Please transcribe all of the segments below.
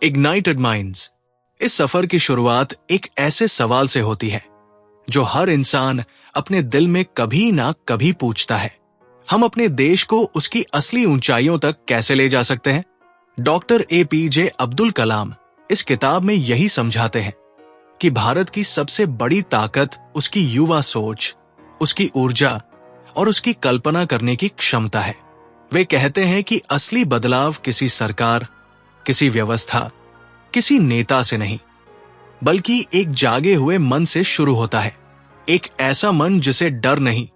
Ignited minds. इस सफर की शुरुआत एक ऐसे सवाल से होती है जो हर इंसान अपने दिल में कभी ना कभी पूछता है, हम अपने देश को उसकी असली ऊंचाइयों तक कैसे ले जा सकते हैं। डॉक्टर APJ अब्दुल कलाम इस किताब में यही समझाते हैं कि भारत की सबसे बड़ी ताकत उसकी युवा सोच, उसकी ऊर्जा और उसकी कल्पना करने की क्षमता है। वे कहते हैं कि असली बदलाव किसी सरकार, किसी व्यवस्था, किसी नेता से नहीं, बल्कि एक जागे हुए मन से शुरू होता है। एक ऐसा मन जिसे डर नहीं,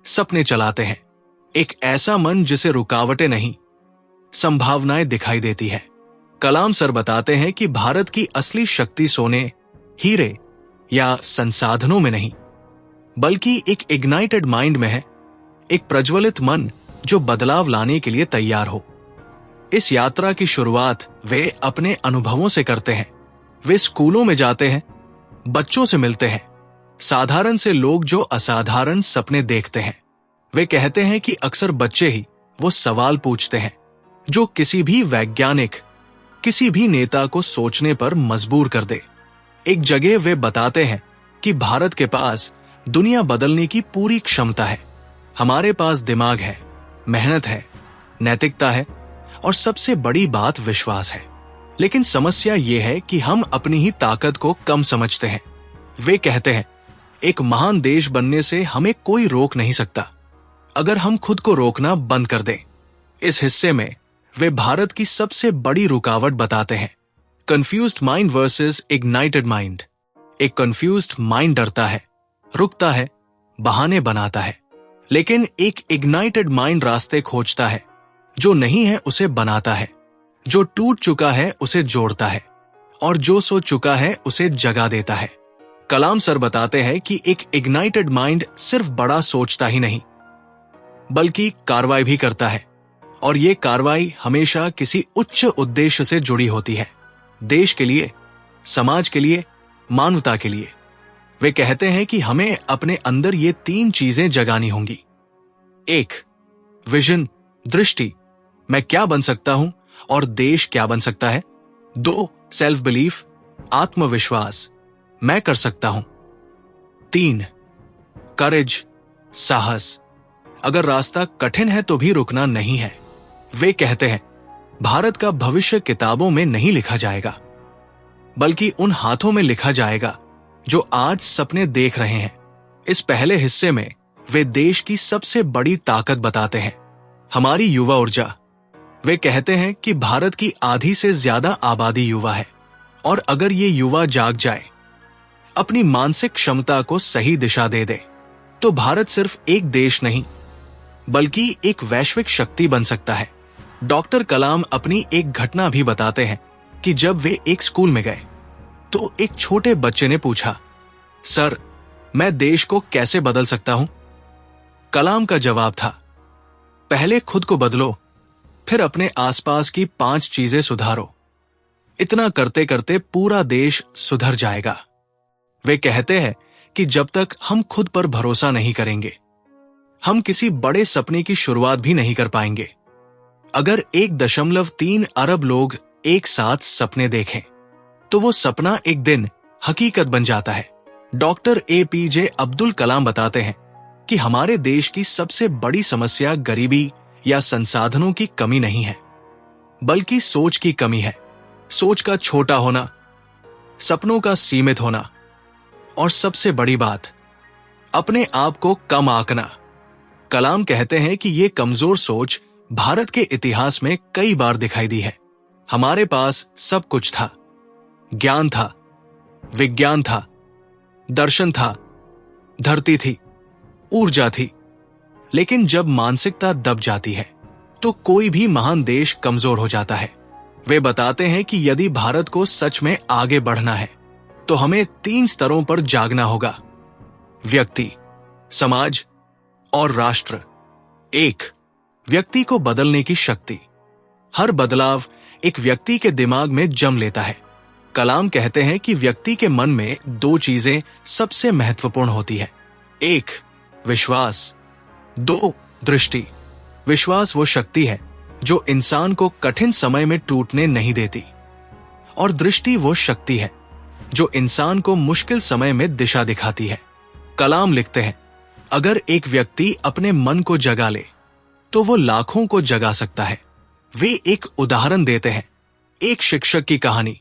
सपने चलाते हैं। एक ऐसा मन जिसे रुकावटें नहीं, संभावनाएं दिखाई देती है। कलाम सर बताते हैं कि भारत की असली शक्ति सोने, हीरे या संसाधनों में नहीं, बल्कि एक इग्नाइटेड माइंड में है। एक प्रज्वलित मन जो बदलाव लाने के लिए तैयार हो। इस यात्रा की शुरुआत वे अपने अनुभवों से करते हैं। वे स्कूलों में जाते हैं, बच्चों से मिलते हैं, साधारण से लोग जो असाधारण सपने देखते हैं। वे कहते हैं कि अक्सर बच्चे ही वो सवाल पूछते हैं जो किसी भी वैज्ञानिक, किसी भी नेता को सोचने पर मजबूर कर दे। एक जगह वे बताते हैं कि भारत के पास दुनिया बदलने की पूरी क्षमता है। हमारे पास दिमाग है, मेहनत है, नैतिकता है और सबसे बड़ी बात विश्वास है। लेकिन समस्या यह है कि हम अपनी ही ताकत को कम समझते हैं। वे कहते हैं, एक महान देश बनने से हमें कोई रोक नहीं सकता अगर हम खुद को रोकना बंद कर दें। इस हिस्से में वे भारत की सबसे बड़ी रुकावट बताते हैं, confused mind versus ignited mind. एक कंफ्यूज्ड माइंड डरता है, रुकता है, बहाने बनाता है, लेकिन एक इग्नाइटेड माइंड रास्ते खोजता है। जो नहीं है उसे बनाता है, जो टूट चुका है उसे जोड़ता है और जो सो चुका है उसे जगा देता है। कलाम सर बताते हैं कि एक इग्नाइटेड माइंड सिर्फ बड़ा सोचता ही नहीं, बल्कि कार्रवाई भी करता है, और ये कार्रवाई हमेशा किसी उच्च उद्देश्य से जुड़ी होती है। देश के लिए, समाज के लिए, मानवता के लिए। वे कहते हैं कि हमें अपने अंदर ये 3 चीजें जगानी होंगी। 1. विजन, दृष्टि, मैं क्या बन सकता हूं और देश क्या बन सकता है। 2. सेल्फ बिलीफ, आत्मविश्वास, मैं कर सकता हूं। 3. करेज, साहस, अगर रास्ता कठिन है तो भी रुकना नहीं है। वे कहते हैं, भारत का भविष्य किताबों में नहीं लिखा जाएगा, बल्कि उन हाथों में लिखा जाएगा जो आज सपने देख रहे हैं। इस पहले हिस्से में वे देश की सबसे बड़ी ताकत बताते हैं, हमारी युवा ऊर्जा। वे कहते हैं कि भारत की आधी से ज्यादा आबादी युवा है, और अगर ये युवा जाग जाए, अपनी मानसिक क्षमता को सही दिशा दे दे, तो भारत सिर्फ एक देश नहीं, बल्कि एक वैश्विक शक्ति बन सकता है। डॉक्टर कलाम अपनी एक घटना भी बताते हैं कि जब वे एक स्कूल में गए तो एक छोटे बच्चे ने पूछा, सर, मैं देश को कैसे बदल सकता हूं। कलाम का जवाब था, पहले खुद को बदलो, फिर अपने आसपास की 5 चीजें सुधारो। इतना करते करते पूरा देश सुधर जाएगा। वे कहते हैं कि जब तक हम खुद पर भरोसा नहीं करेंगे, हम किसी बड़े सपने की शुरुआत भी नहीं कर पाएंगे। अगर 1.3 अरब लोग एक साथ सपने देखें, तो वो सपना एक दिन हकीकत बन जाता है। डॉक्टर APJ अब्दुल कलाम बताते हैं कि हमारे देश की सबसे बड़ी समस्या गरीबी या संसाधनों की कमी नहीं है, बल्कि सोच की कमी है। सोच का छोटा होना, सपनों का सीमित होना, और सबसे बड़ी बात, अपने आप को कम आंकना। कलाम कहते हैं कि ये कमजोर सोच भारत के इतिहास में कई बार दिखाई दी है। हमारे पास सब कुछ था, ज्ञान था, विज्ञान था, दर्शन था, धरती थी, ऊर्जा थी, लेकिन जब मानसिकता दब जाती है तो कोई भी महान देश कमजोर हो जाता है। वे बताते हैं कि यदि भारत को सच में आगे बढ़ना है तो हमें 3 स्तरों पर जागना होगा, व्यक्ति, समाज और राष्ट्र। 1. व्यक्ति को बदलने की शक्ति। हर बदलाव एक व्यक्ति के दिमाग में जम लेता है। कलाम कहते हैं कि व्यक्ति के मन में 2 चीजें सबसे महत्वपूर्ण होती है। 1. विश्वास, 2. दृष्टि। विश्वास वो शक्ति है जो इंसान को कठिन समय में टूटने नहीं देती, और दृष्टि वो शक्ति है जो इंसान को मुश्किल समय में दिशा दिखाती है। कलाम लिखते हैं, अगर एक व्यक्ति अपने मन को जगा ले तो वो लाखों को जगा सकता है। वे एक उदाहरण देते हैं, एक शिक्षक की कहानी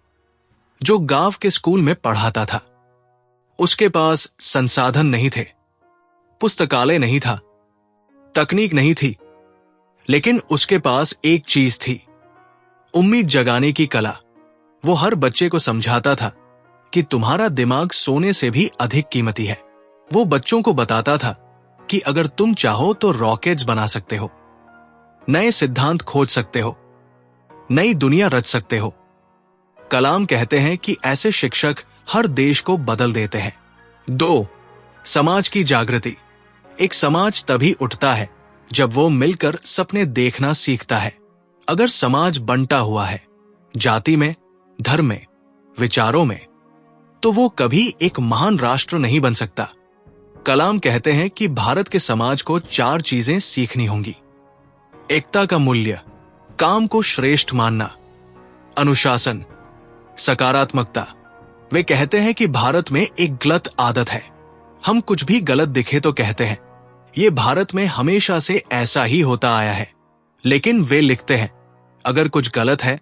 जो गांव के स्कूल में पढ़ाता था। उसके पास संसाधन नहीं थे, पुस्तकालय नहीं था, तकनीक नहीं थी, लेकिन उसके पास एक चीज थी, उम्मीद जगाने की कला। वो हर बच्चे को समझाता था कि तुम्हारा दिमाग सोने से भी अधिक कीमती है। वो बच्चों को बताता था कि अगर तुम चाहो तो रॉकेट्स बना सकते हो, नए सिद्धांत खोज सकते हो, नई दुनिया रच सकते हो। कलाम कहते हैं कि ऐसे शिक्षक हर देश को बदल देते हैं। 2. समाज की जागृति। एक समाज तभी उठता है जब वो मिलकर सपने देखना सीखता है। अगर समाज बंटा हुआ है, जाति में, धर्म में, विचारों में, तो वो कभी एक महान राष्ट्र नहीं बन सकता। कलाम कहते हैं कि भारत के समाज को 4 चीजें सीखनी होंगी। एकता का मूल्य, काम को श्रेष्ठ मानना, अनुशासन, सकारात्मकता। वे कहते हैं कि भारत में एक गलत आदत है, हम कुछ भी गलत दिखे तो कहते हैं। ये भारत में हमेशा से ऐसा ही होता आया है। लेकिन वे लिखते हैं, अगर कुछ गलत है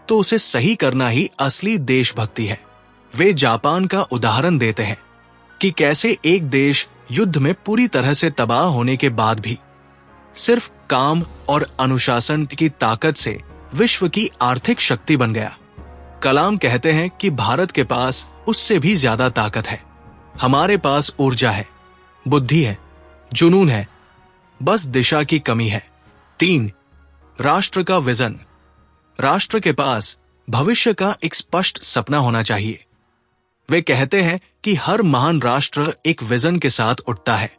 तो उसे सही करना ही असली देशभक्ति है। वे जापान का उदाहरण देते हैं कि कैसे एक देश युद्ध में पूरी तरह से तबाह होने के बाद भी सिर्फ काम और अनुशासन की ताकत से विश्व की आर्थिक शक्ति बन गया। कलाम कहते हैं कि भारत के पास उससे भी ज्यादा ताकत है। हमारे पास ऊर्जा है, बुद्धि है, जुनून है, बस दिशा की कमी है। 3. राष्ट्र का विजन। राष्ट्र के पास भविष्य का एक स्पष्ट सपना होना चाहिए। वे कहते हैं कि हर महान राष्ट्र एक विजन के साथ उठता है।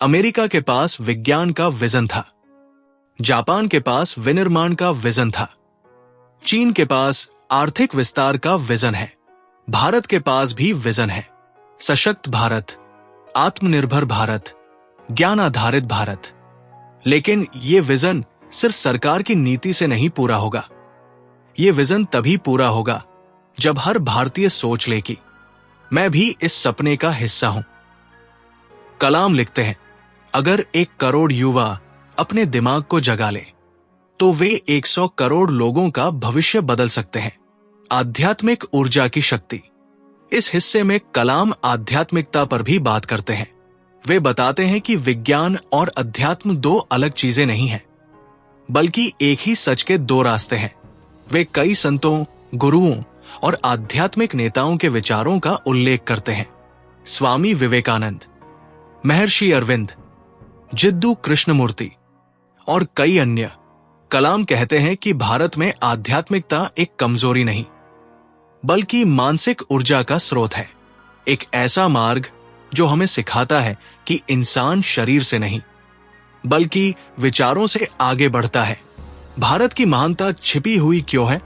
अमेरिका के पास विज्ञान का विजन था, जापान के पास विनिर्माण का विजन था, चीन के पास आर्थिक विस्तार का विजन है। भारत के पास भी विजन है, सशक्त भारत, आत्मनिर्भर भारत, ज्ञान आधारित भारत। लेकिन ये विजन सिर्फ सरकार की नीति से नहीं पूरा होगा। ये विजन तभी पूरा होगा जब हर भारतीय सोच ले कि मैं भी इस सपने का हिस्सा हूं। कलाम लिखते हैं, अगर 1 करोड़ युवा अपने दिमाग को जगा ले तो वे 100 करोड़ लोगों का भविष्य बदल सकते हैं। आध्यात्मिक ऊर्जा की शक्ति। इस हिस्से में कलाम आध्यात्मिकता पर भी बात करते हैं। वे बताते हैं कि विज्ञान और अध्यात्म 2 अलग चीजें नहीं हैं, बल्कि एक ही सच के 2 रास्ते हैं। वे कई संतों, गुरुओं और आध्यात्मिक नेताओं के विचारों का उल्लेख करते हैं। स्वामी विवेकानंद, महर्षि अरविंद, जिद्दू कृष्णमूर्ति और कई अन्य। कलाम कहते हैं कि भारत में आध्यात्मिकता एक कमजोरी नहीं, बल्कि मानसिक ऊर्जा का स्रोत है। एक ऐसा मार्ग जो हमें सिखाता है कि इंसान शरीर से नहीं, बल्कि विचारों से आगे बढ़ता है। भारत की महानता छिपी हुई क्यों है?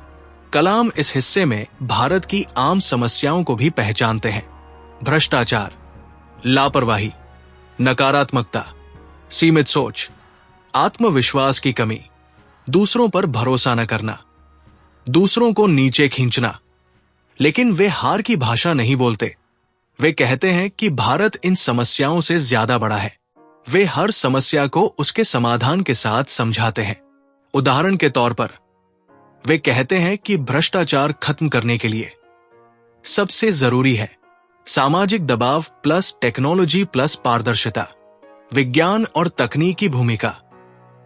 कलाम इस हिस्से में भारत की आम समस्याओं को भी पहचानते हैं। भ्रष्टाचार, लापरवाही, नकारात्मकता, सीमित सोच, आत्मविश्वास की कमी, दूसरों पर भरोसा न करना, दूसरों को नीचे खींचना। लेकिन वे हार की भाषा नहीं बोलते। वे कहते हैं कि भारत इन समस्याओं से ज्यादा बड़ा है। वे हर समस्या को उसके समाधान के साथ समझाते हैं। उदाहरण के तौर पर वे कहते हैं कि भ्रष्टाचार खत्म करने के लिए सबसे जरूरी है सामाजिक दबाव प्लस टेक्नोलॉजी प्लस पारदर्शिता, विज्ञान और तकनीकी भूमिका।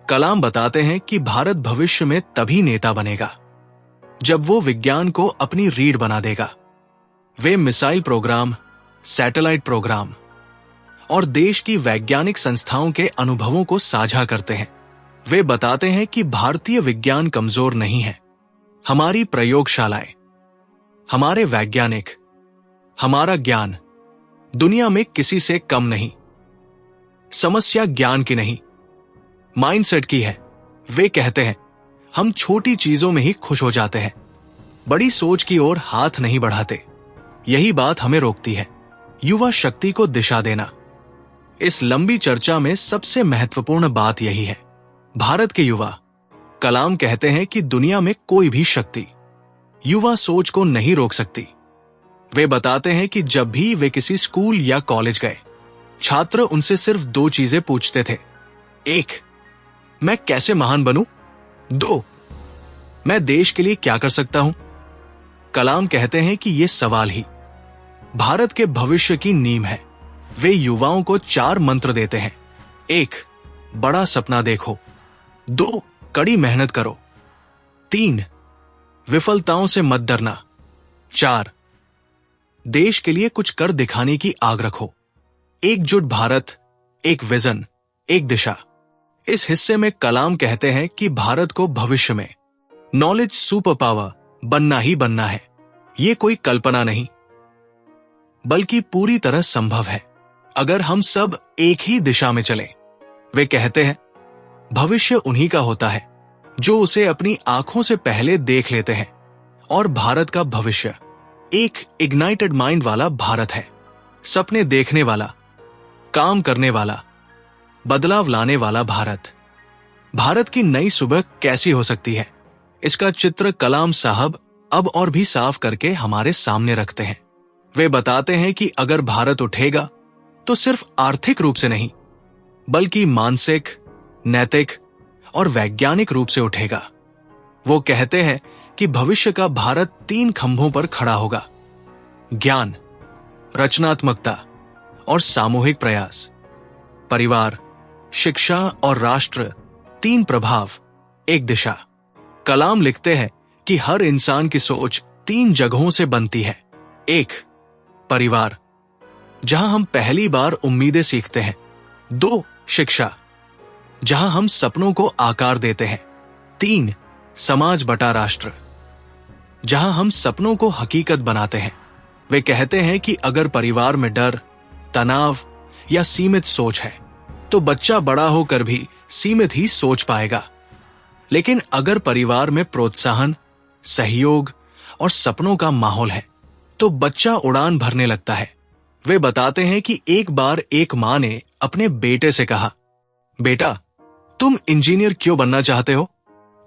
कलाम बताते हैं कि भारत भविष्य में तभी नेता बनेगा जब वो विज्ञान को अपनी रीढ़ बना देगा। वे मिसाइल प्रोग्राम, सैटेलाइट प्रोग्राम और देश की वैज्ञानिक संस्थाओं के अनुभवों को साझा करते हैं। वे बताते हैं कि भारतीय विज्ञान कमजोर नहीं है। हमारी प्रयोगशालाएं, हमारे वैज्ञानिक, हमारा ज्ञान दुनिया में किसी से कम नहीं। समस्या ज्ञान की नहीं, माइंडसेट की है। वे कहते हैं, हम छोटी चीजों में ही खुश हो जाते हैं, बड़ी सोच की ओर हाथ नहीं बढ़ाते। यही बात हमें रोकती है। युवा शक्ति को दिशा देना। इस लंबी चर्चा में सबसे महत्वपूर्ण बात यही है, भारत के युवा। कलाम कहते हैं कि दुनिया में कोई भी शक्ति युवा सोच को नहीं रोक सकती। वे बताते हैं कि जब भी वे किसी स्कूल या कॉलेज गए, छात्र उनसे सिर्फ 2 चीजें पूछते थे। 1, मैं कैसे महान बनूं? 2, मैं देश के लिए क्या कर सकता हूं? कलाम कहते हैं कि यह सवाल ही भारत के भविष्य की नींव है। वे युवाओं को 4 मंत्र देते हैं। 1, बड़ा सपना देखो। 2, कड़ी मेहनत करो। 3, विफलताओं से मत डरना। 4, देश के लिए कुछ कर दिखाने की आग रखो। एकजुट भारत, एक विजन, एक दिशा। इस हिस्से में कलाम कहते हैं कि भारत को भविष्य में नॉलेज सुपर पावर बनना ही बनना है। ये कोई कल्पना नहीं, बल्कि पूरी तरह संभव है अगर हम सब एक ही दिशा में चलें। वे कहते हैं भविष्य उन्हीं का होता है जो उसे अपनी आंखों से पहले देख लेते हैं, और भारत का भविष्य एक इग्नाइटेड माइंड वाला भारत है। सपने देखने वाला, काम करने वाला, बदलाव लाने वाला भारत। भारत की नई सुबह कैसी हो सकती है, इसका चित्र कलाम साहब अब और भी साफ करके हमारे सामने रखते हैं। वे बताते हैं कि अगर भारत उठेगा तो सिर्फ आर्थिक रूप से नहीं, बल्कि मानसिक, नैतिक और वैज्ञानिक रूप से उठेगा। वो कहते हैं कि भविष्य का भारत 3 खंभों पर खड़ा होगा: ज्ञान, रचनात्मकता और सामूहिक प्रयास। परिवार, शिक्षा और राष्ट्र, 3 प्रभाव, एक दिशा। कलाम लिखते हैं कि हर इंसान की सोच 3 जगहों से बनती है। 1, परिवार, जहां हम पहली बार उम्मीदें सीखते हैं। 2, शिक्षा, जहां हम सपनों को आकार देते हैं। 3, समाज बटा राष्ट्र, जहां हम सपनों को हकीकत बनाते हैं। वे कहते हैं कि अगर परिवार में डर, तनाव या सीमित सोच है तो बच्चा बड़ा होकर भी सीमित ही सोच पाएगा। लेकिन अगर परिवार में प्रोत्साहन, सहयोग और सपनों का माहौल है तो बच्चा उड़ान भरने लगता है। वे बताते हैं कि एक बार एक मां ने अपने बेटे से कहा, बेटा, तुम इंजीनियर क्यों बनना चाहते हो?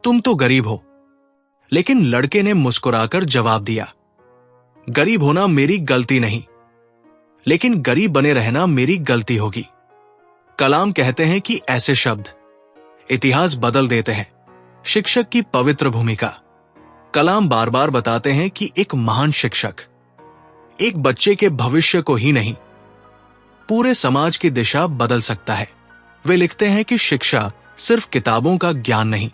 तुम तो गरीब हो। लेकिन लड़के ने मुस्कुराकर जवाब दिया, गरीब होना मेरी गलती नहीं, लेकिन गरीब बने रहना मेरी गलती होगी। कलाम कहते हैं कि ऐसे शब्द इतिहास बदल देते हैं। शिक्षक की पवित्र भूमिका। कलाम बार बार बताते हैं कि एक महान शिक्षक एक बच्चे के भविष्य को ही नहीं, पूरे समाज की दिशा बदल सकता है। वे लिखते हैं कि शिक्षा सिर्फ किताबों का ज्ञान नहीं,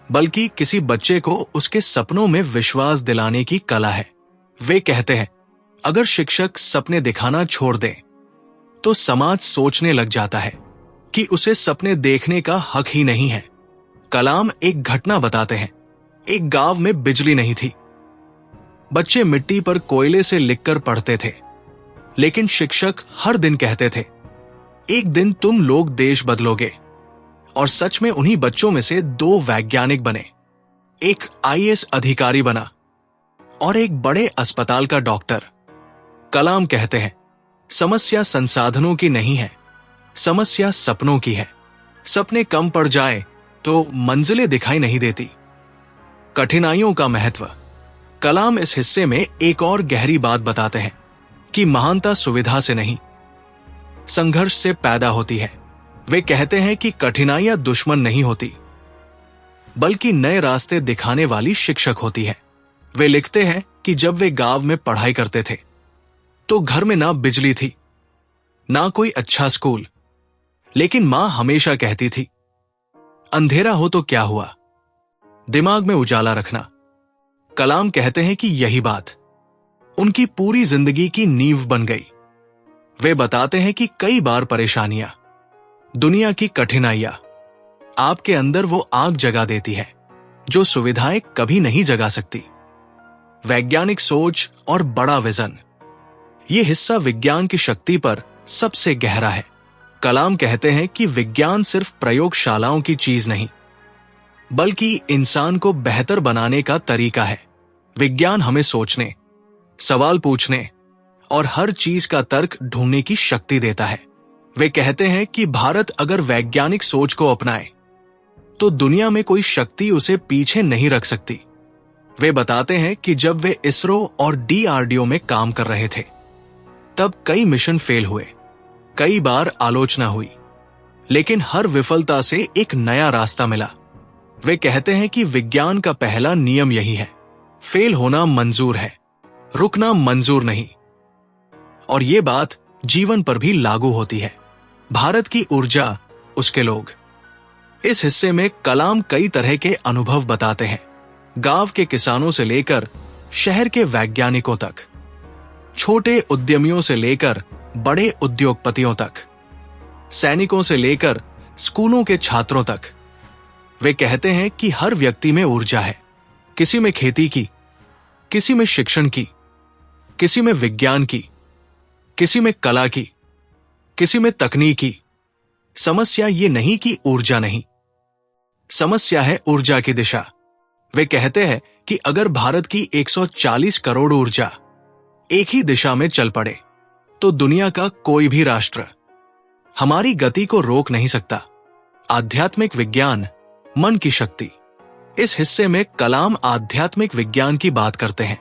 बल्कि किसी बच्चे को उसके सपनों में विश्वास दिलाने की कला है। वे कहते हैं अगर शिक्षक सपने दिखाना छोड़ दे तो समाज सोचने लग जाता है कि उसे सपने देखने का हक ही नहीं है। कलाम एक घटना बताते हैं। एक गांव में बिजली नहीं थी। बच्चे मिट्टी पर कोयले से लिखकर पढ़ते थे, लेकिन शिक्षक हर दिन कहते थे, एक दिन तुम लोग देश बदलोगे। और सच में उन्हीं बच्चों में से 2 वैज्ञानिक बने। एक IAS अधिकारी बना और एक बड़े अस्पताल का डॉक्टर। कलाम कहते हैं समस्या संसाधनों की नहीं है, समस्या सपनों की है। सपने कम पड़ जाए तो मंजिलें दिखाई नहीं देती। कठिनाइयों का महत्व। कलाम इस हिस्से में एक और गहरी बात बताते हैं कि महानता सुविधा से नहीं, संघर्ष से पैदा होती है। वे कहते हैं कि कठिनाइयां दुश्मन नहीं होती, बल्कि नए रास्ते दिखाने वाली शिक्षक होती है। वे लिखते हैं कि जब वे गांव में पढ़ाई करते थे तो घर में ना बिजली थी, ना कोई अच्छा स्कूल, लेकिन मां हमेशा कहती थी, अंधेरा हो तो क्या हुआ, दिमाग में उजाला रखना। कलाम कहते हैं कि यही बात उनकी पूरी जिंदगी की नींव बन गई। वे बताते हैं कि कई बार परेशानियां, दुनिया की कठिनाइयां आपके अंदर वो आग जगा देती है जो सुविधाएं कभी नहीं जगा सकती। वैज्ञानिक सोच और बड़ा विजन, ये हिस्सा विज्ञान की शक्ति पर सबसे गहरा है। कलाम कहते हैं कि विज्ञान सिर्फ प्रयोगशालाओं की चीज नहीं, बल्कि इंसान को बेहतर बनाने का तरीका है। विज्ञान हमें सोचने, सवाल पूछने और हर चीज का तर्क ढूंढने की शक्ति देता है। वे कहते हैं कि भारत अगर वैज्ञानिक सोच को अपनाए तो दुनिया में कोई शक्ति उसे पीछे नहीं रख सकती। वे बताते हैं कि जब वे इसरो और DRDO में काम कर रहे थे तब कई मिशन फेल हुए, कई बार आलोचना हुई, लेकिन हर विफलता से एक नया रास्ता मिला। वे कहते हैं कि विज्ञान का पहला नियम यही है, फेल होना मंजूर है, रुकना मंजूर नहीं। और ये बात जीवन पर भी लागू होती है। भारत की ऊर्जा, उसके लोग। इस हिस्से में कलाम कई तरह के अनुभव बताते हैं, गांव के किसानों से लेकर शहर के वैज्ञानिकों तक, छोटे उद्यमियों से लेकर बड़े उद्योगपतियों तक, सैनिकों से लेकर स्कूलों के छात्रों तक। वे कहते हैं कि हर व्यक्ति में ऊर्जा है, किसी में खेती की, किसी में शिक्षण की, किसी में विज्ञान की, किसी में कला की, किसी में तकनीकी। समस्या ये नहीं कि ऊर्जा नहीं, समस्या है ऊर्जा की दिशा। वे कहते हैं कि अगर भारत की 140 करोड़ ऊर्जा एक ही दिशा में चल पड़े तो दुनिया का कोई भी राष्ट्र हमारी गति को रोक नहीं सकता। आध्यात्मिक विज्ञान, मन की शक्ति। इस हिस्से में कलाम आध्यात्मिक विज्ञान की बात करते हैं।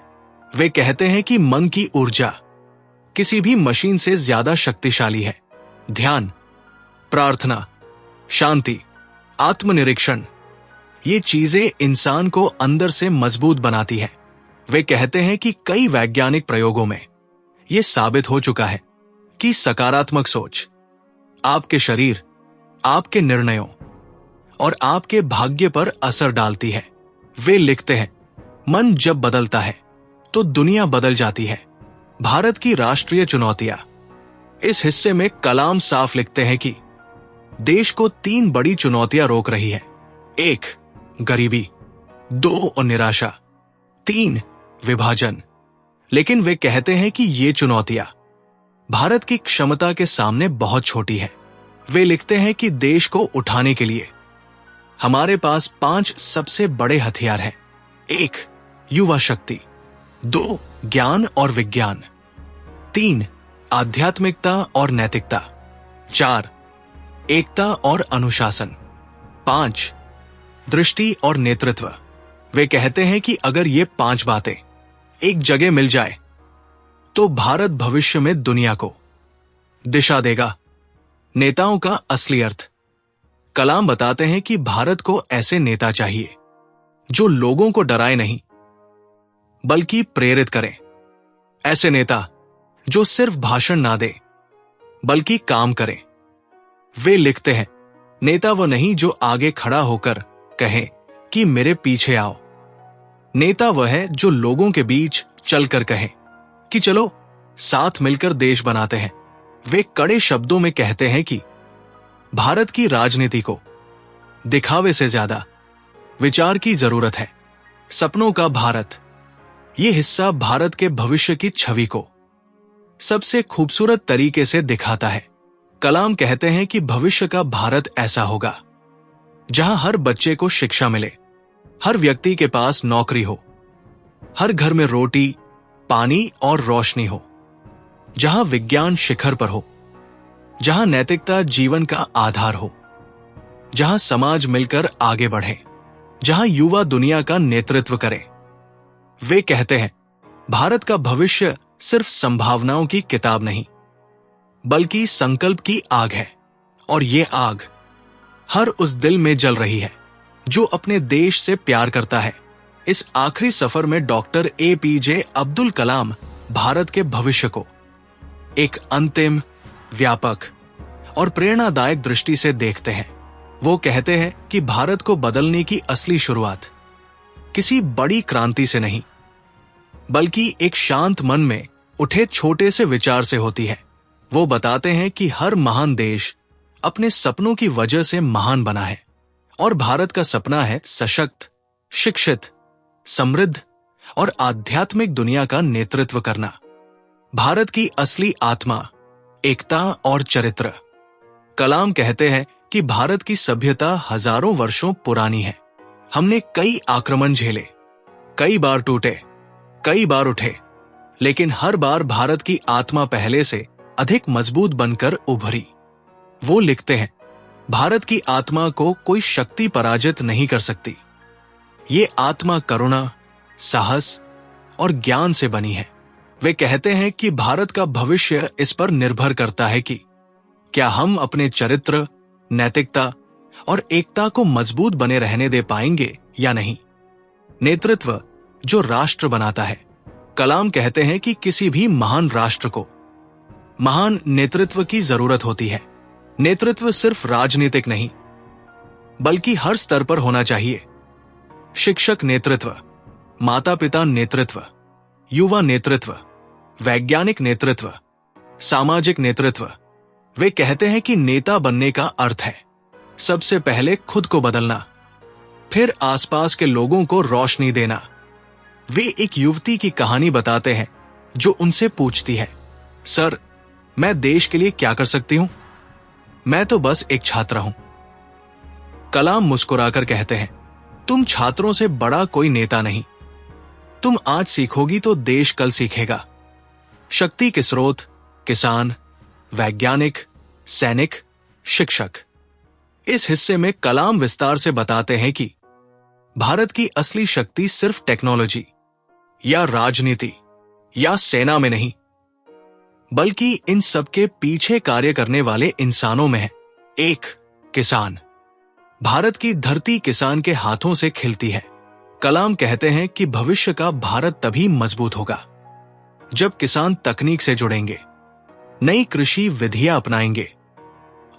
वे कहते हैं कि मन की ऊर्जा किसी भी मशीन से ज्यादा शक्तिशाली है। ध्यान, प्रार्थना, शांति, आत्मनिरीक्षण, ये चीजें इंसान को अंदर से मजबूत बनाती है। वे कहते हैं कि कई वैज्ञानिक प्रयोगों में यह साबित हो चुका है कि सकारात्मक सोच आपके शरीर, आपके निर्णयों और आपके भाग्य पर असर डालती है। वे लिखते हैं, मन जब बदलता है तो दुनिया बदल जाती है। भारत की राष्ट्रीय चुनौतियां। इस हिस्से में कलाम साफ लिखते हैं कि देश को 3 बड़ी चुनौतियां रोक रही है। 1, गरीबी, 2, निराशा, 3, विभाजन। लेकिन वे कहते हैं कि ये चुनौतियां भारत की क्षमता के सामने बहुत छोटी है। वे लिखते हैं कि देश को उठाने के लिए हमारे पास 5 सबसे बड़े हथियार हैं। 1, युवा शक्ति, 2, ज्ञान और विज्ञान, 3, आध्यात्मिकता और नैतिकता, 4, एकता और अनुशासन, 5, दृष्टि और नेतृत्व। वे कहते हैं कि अगर ये 5 बातें एक जगह मिल जाए तो भारत भविष्य में दुनिया को दिशा देगा। नेताओं का असली अर्थ। कलाम बताते हैं कि भारत को ऐसे नेता चाहिए जो लोगों को डराए नहीं बल्कि प्रेरित करें। ऐसे नेता जो सिर्फ भाषण ना दे बल्कि काम करें। वे लिखते हैं, नेता वो नहीं जो आगे खड़ा होकर कहे कि मेरे पीछे आओ। नेता वह है जो लोगों के बीच चलकर कहे कि चलो साथ मिलकर देश बनाते हैं। वे कड़े शब्दों में कहते हैं कि भारत की राजनीति को दिखावे से ज्यादा विचार की जरूरत है। सपनों का भारत। ये हिस्सा भारत के भविष्य की छवि को सबसे खूबसूरत तरीके से दिखाता है। कलाम कहते हैं कि भविष्य का भारत ऐसा होगा जहां हर बच्चे को शिक्षा मिले, हर व्यक्ति के पास नौकरी हो, हर घर में रोटी, पानी और रोशनी हो, जहां विज्ञान शिखर पर हो, जहां नैतिकता जीवन का आधार हो, जहां समाज मिलकर आगे बढ़े, जहां युवा दुनिया का नेतृत्व करे। वे कहते हैं, भारत का भविष्य सिर्फ संभावनाओं की किताब नहीं बल्कि संकल्प की आग है। और ये आग हर उस दिल में जल रही है जो अपने देश से प्यार करता है। इस आखिरी सफर में डॉक्टर APJ अब्दुल कलाम भारत के भविष्य को एक अंतिम, व्यापक और प्रेरणादायक दृष्टि से देखते हैं। वो कहते हैं कि भारत को बदलने की असली शुरुआत किसी बड़ी क्रांति से नहीं बल्कि एक शांत मन में उठे छोटे से विचार से होती है। वो बताते हैं कि हर महान देश अपने सपनों की वजह से महान बना है और भारत का सपना है सशक्त, शिक्षित, समृद्ध और आध्यात्मिक दुनिया का नेतृत्व करना। भारत की असली आत्मा, एकता और चरित्र। कलाम कहते हैं कि भारत की सभ्यता हजारों वर्षों पुरानी है। हमने कई आक्रमण झेले, कई बार टूटे, कई बार उठे, लेकिन हर बार भारत की आत्मा पहले से अधिक मजबूत बनकर उभरी। वो लिखते हैं, भारत की आत्मा को कोई शक्ति पराजित नहीं कर सकती। ये आत्मा करुणा, साहस और ज्ञान से बनी है। वे कहते हैं कि भारत का भविष्य इस पर निर्भर करता है कि क्या हम अपने चरित्र, नैतिकता और एकता को मजबूत बने रहने दे पाएंगे या नहीं। नेतृत्व जो राष्ट्र बनाता है। कलाम कहते हैं कि किसी भी महान राष्ट्र को महान नेतृत्व की जरूरत होती है। नेतृत्व सिर्फ राजनीतिक नहीं, बल्कि हर स्तर पर होना चाहिए। शिक्षक नेतृत्व, माता पिता नेतृत्व, युवा नेतृत्व, वैज्ञानिक नेतृत्व, सामाजिक नेतृत्व। वे कहते हैं कि नेता बनने का अर्थ है सबसे पहले खुद को बदलना, फिर आसपास के लोगों को रोशनी देना। वे एक युवती की कहानी बताते हैं जो उनसे पूछती है, सर, मैं देश के लिए क्या कर सकती हूं? मैं तो बस एक छात्र हूं। कलाम मुस्कुराकर कहते हैं, तुम छात्रों से बड़ा कोई नेता नहीं। तुम आज सीखोगी तो देश कल सीखेगा। शक्ति के स्रोत किसान, वैज्ञानिक, सैनिक, शिक्षक। इस हिस्से में कलाम विस्तार से बताते हैं कि भारत की असली शक्ति सिर्फ टेक्नोलॉजी या राजनीति या सेना में नहीं, बल्कि इन सबके पीछे कार्य करने वाले इंसानों में है। एक, किसान। भारत की धरती किसान के हाथों से खिलती है। कलाम कहते हैं कि भविष्य का भारत तभी मजबूत होगा जब किसान तकनीक से जुड़ेंगे, नई कृषि विधियां अपनाएंगे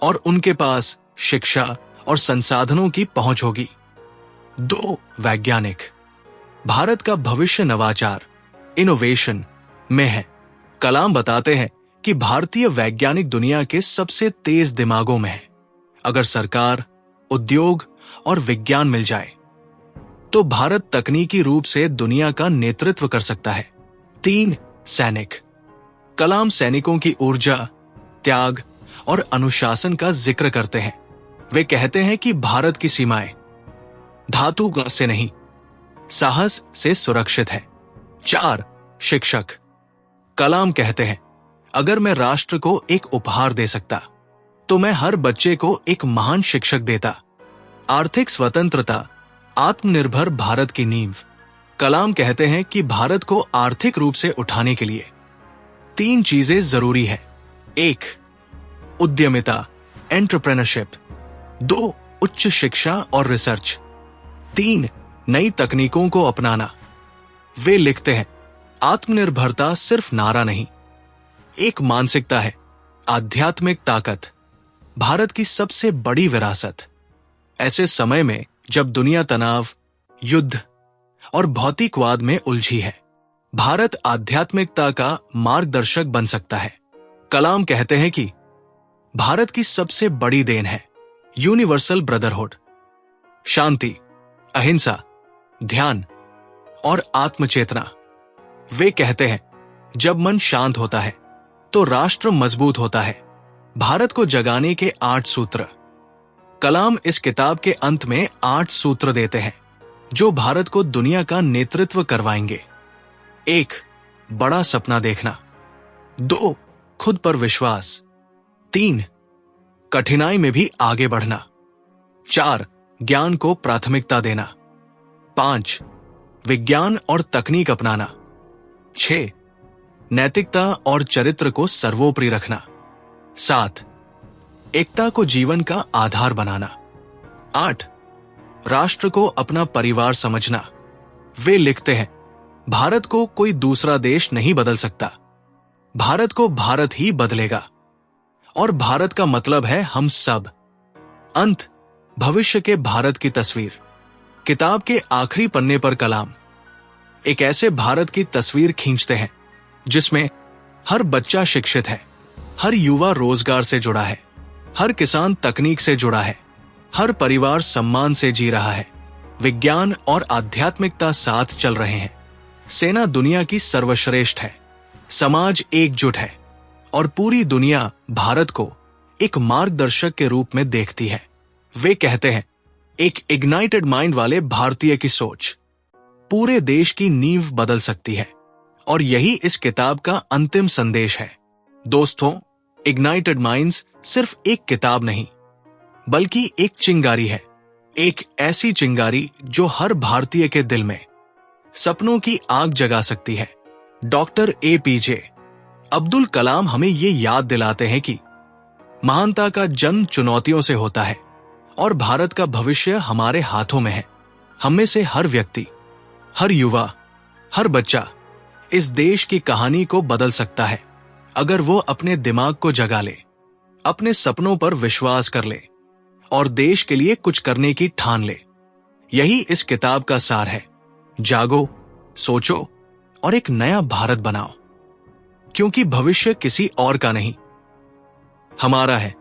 और उनके पास शिक्षा और संसाधनों की पहुंच होगी। 2, वैज्ञानिक। भारत का भविष्य नवाचार, इनोवेशन में है। कलाम बताते हैं कि भारतीय वैज्ञानिक दुनिया के सबसे तेज दिमागों में है। अगर सरकार, उद्योग और विज्ञान मिल जाए तो भारत तकनीकी रूप से दुनिया का नेतृत्व कर सकता है। 3, सैनिक। कलाम सैनिकों की ऊर्जा, त्याग और अनुशासन का जिक्र करते हैं। वे कहते हैं कि भारत की सीमाएं धातु से नहीं, साहस से सुरक्षित है। 4, शिक्षक। कलाम कहते हैं, अगर मैं राष्ट्र को एक उपहार दे सकता तो मैं हर बच्चे को एक महान शिक्षक देता। आर्थिक स्वतंत्रता, आत्मनिर्भर भारत की नींव। कलाम कहते हैं कि भारत को आर्थिक रूप से उठाने के लिए 3 चीजें जरूरी है। 1, उद्यमिता, एंटरप्रेन्योरशिप। 2, उच्च शिक्षा और रिसर्च। 3, नई तकनीकों को अपनाना। वे लिखते हैं, आत्मनिर्भरता सिर्फ नारा नहीं, एक मानसिकता है, आध्यात्मिक ताकत, भारत की सबसे बड़ी विरासत। ऐसे समय में जब दुनिया तनाव, युद्ध और भौतिकवाद में उलझी है, भारत आध्यात्मिकता का मार्गदर्शक बन सकता है। कलाम कहते हैं कि भारत की सबसे बड़ी देन है यूनिवर्सल ब्रदरहुड, शांति, अहिंसा, ध्यान और आत्मचेतना। वे कहते हैं, जब मन शांत होता है तो राष्ट्र मजबूत होता है। भारत को जगाने के 8 सूत्र। कलाम इस किताब के अंत में 8 सूत्र देते हैं जो भारत को दुनिया का नेतृत्व करवाएंगे। 1, बड़ा सपना देखना। 2, खुद पर विश्वास। 3, कठिनाई में भी आगे बढ़ना। 4, ज्ञान को प्राथमिकता देना। 5, विज्ञान और तकनीक अपनाना। 6, नैतिकता और चरित्र को सर्वोपरि रखना। 7, एकता को जीवन का आधार बनाना। 8, राष्ट्र को अपना परिवार समझना। वे लिखते हैं, भारत को कोई दूसरा देश नहीं बदल सकता, भारत को भारत ही बदलेगा, और भारत का मतलब है हम सब। अंत, भविष्य के भारत की तस्वीर। किताब के आखिरी पन्ने पर कलाम एक ऐसे भारत की तस्वीर खींचते हैं जिसमें हर बच्चा शिक्षित है, हर युवा रोजगार से जुड़ा है, हर किसान तकनीक से जुड़ा है, हर परिवार सम्मान से जी रहा है, विज्ञान और आध्यात्मिकता साथ चल रहे हैं, सेना दुनिया की सर्वश्रेष्ठ है, समाज एकजुट है और पूरी दुनिया भारत को एक मार्गदर्शक के रूप में देखती है। वे कहते हैं, एक इग्नाइटेड माइंड वाले भारतीय की सोच पूरे देश की नींव बदल सकती है, और यही इस किताब का अंतिम संदेश है। दोस्तों, इग्नाइटेड माइंड्स सिर्फ एक किताब नहीं, बल्कि एक चिंगारी है, एक ऐसी चिंगारी जो हर भारतीय के दिल में सपनों की आग जगा सकती है। डॉक्टर APJ अब्दुल कलाम हमें ये याद दिलाते हैं कि महानता का जन्म चुनौतियों से होता है और भारत का भविष्य हमारे हाथों में है। हम में से हर व्यक्ति, हर युवा, हर बच्चा इस देश की कहानी को बदल सकता है अगर वो अपने दिमाग को जगा ले, अपने सपनों पर विश्वास कर ले और देश के लिए कुछ करने की ठान ले। यही इस किताब का सार है। जागो, सोचो और एक नया भारत बनाओ, क्योंकि भविष्य किसी और का नहीं, हमारा है।